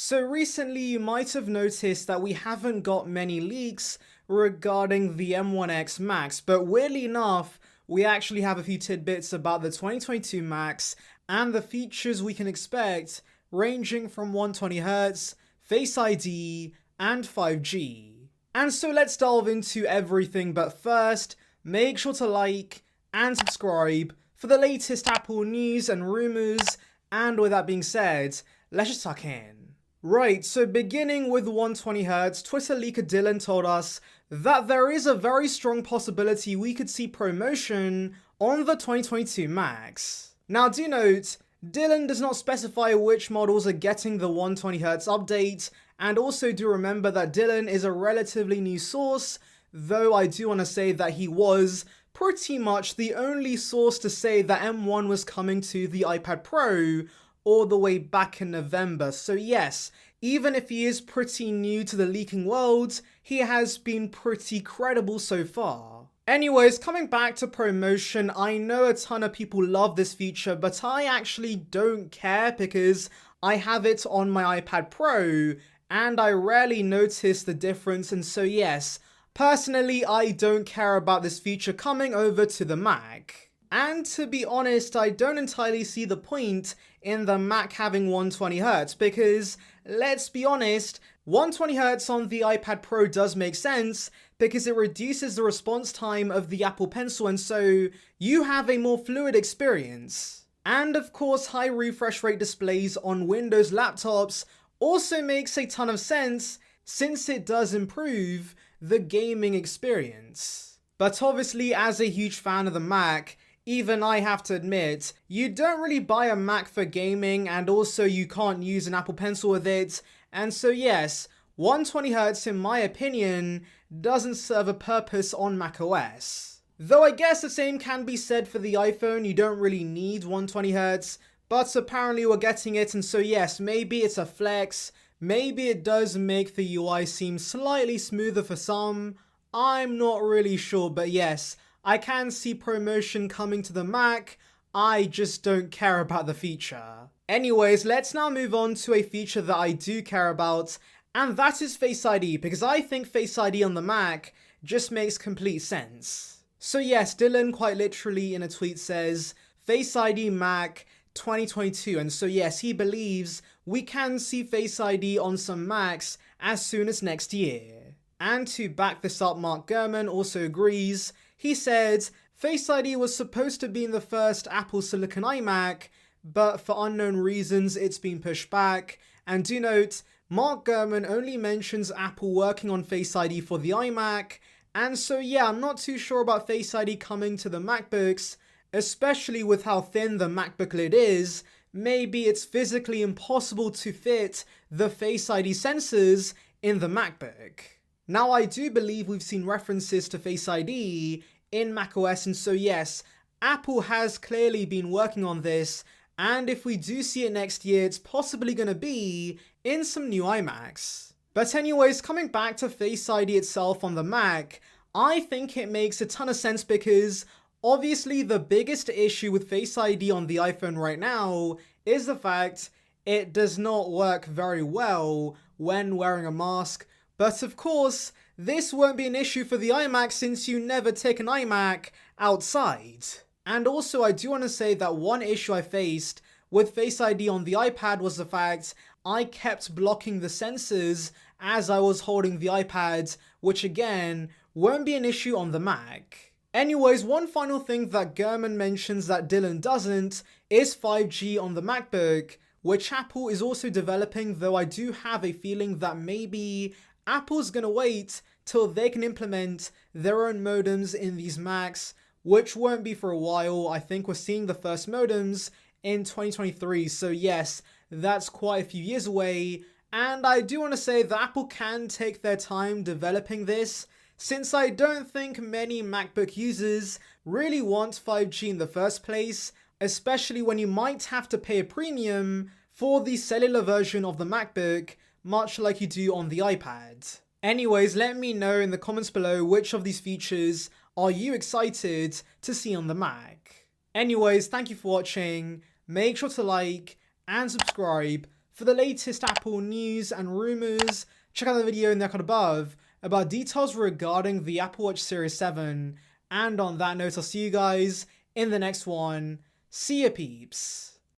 So recently you might have noticed that we haven't got many leaks regarding the M1X Macs, but weirdly enough, we actually have a few tidbits about the 2022 Macs and the features we can expect ranging from 120Hz, Face ID, and 5G. And so let's delve into everything, but first, make sure to like and subscribe for the latest Apple news and rumors, and with that being said, let's just tuck in. Right, so beginning with 120Hz, Twitter leaker Dylan told us that there is a very strong possibility we could see ProMotion on the 2022 Macs. Now do note, Dylan does not specify which models are getting the 120Hz update, and also do remember that Dylan is a relatively new source, though I do want to say that he was pretty much the only source to say that M1 was coming to the iPad Pro all the way back in November. So yes, even if he is pretty new to the leaking world, he has been pretty credible so far. Anyways, coming back to ProMotion, I know a ton of people love this feature, but I actually don't care because I have it on my iPad Pro and I rarely notice the difference, and so yes, personally I don't care about this feature coming over to the Mac. And to be honest, I don't entirely see the point in the Mac having 120Hz because, let's be honest, 120Hz on the iPad Pro does make sense because it reduces the response time of the Apple Pencil, and so you have a more fluid experience. And of course, high refresh rate displays on Windows laptops also makes a ton of sense since it does improve the gaming experience. But obviously, as a huge fan of the Mac, even I have to admit, you don't really buy a Mac for gaming, and also you can't use an Apple Pencil with it, and so yes, 120Hz in my opinion doesn't serve a purpose on macOS. Though I guess the same can be said for the iPhone, you don't really need 120Hz, but apparently we're getting it, and so yes, maybe it's a flex, maybe it does make the UI seem slightly smoother for some, I'm not really sure, but yes, I can see ProMotion coming to the Mac, I just don't care about the feature. Anyways, let's now move on to a feature that I do care about, and that is Face ID, because I think Face ID on the Mac just makes complete sense. So yes, Dylan quite literally in a tweet says, Face ID Mac 2022, and so yes, he believes we can see Face ID on some Macs as soon as next year. And to back this up, Mark Gurman also agrees. He said, Face ID was supposed to be in the first Apple Silicon iMac, but for unknown reasons it's been pushed back. And do note, Mark Gurman only mentions Apple working on Face ID for the iMac, and so yeah, I'm not too sure about Face ID coming to the MacBooks, especially with how thin the MacBook lid is. Maybe it's physically impossible to fit the Face ID sensors in the MacBook. Now I do believe we've seen references to Face ID in macOS, and so yes, Apple has clearly been working on this, and if we do see it next year, it's possibly going to be in some new iMacs. But anyways, coming back to Face ID itself on the Mac, I think it makes a ton of sense because obviously the biggest issue with Face ID on the iPhone right now is the fact it does not work very well when wearing a mask. But of course, this won't be an issue for the iMac since you never take an iMac outside. And also I do want to say that one issue I faced with Face ID on the iPad was the fact I kept blocking the sensors as I was holding the iPad, which again won't be an issue on the Mac. Anyways, one final thing that Gurman mentions that Dylan doesn't is 5G on the MacBook, which Apple is also developing, though I do have a feeling that maybe Apple's gonna wait till they can implement their own modems in these Macs, which won't be for a while. I think we're seeing the first modems in 2023, so yes, that's quite a few years away, and I do want to say that Apple can take their time developing this, since I don't think many MacBook users really want 5G in the first place, especially when you might have to pay a premium for the cellular version of the MacBook, much like you do on the iPad. Anyways, let me know in the comments below which of these features are you excited to see on the Mac. Anyways, thank you for watching, make sure to like and subscribe For the latest Apple news and rumors, check out the video in the icon above about details regarding the Apple Watch Series 7. And on that note, I'll see you guys in the next one. See ya, peeps.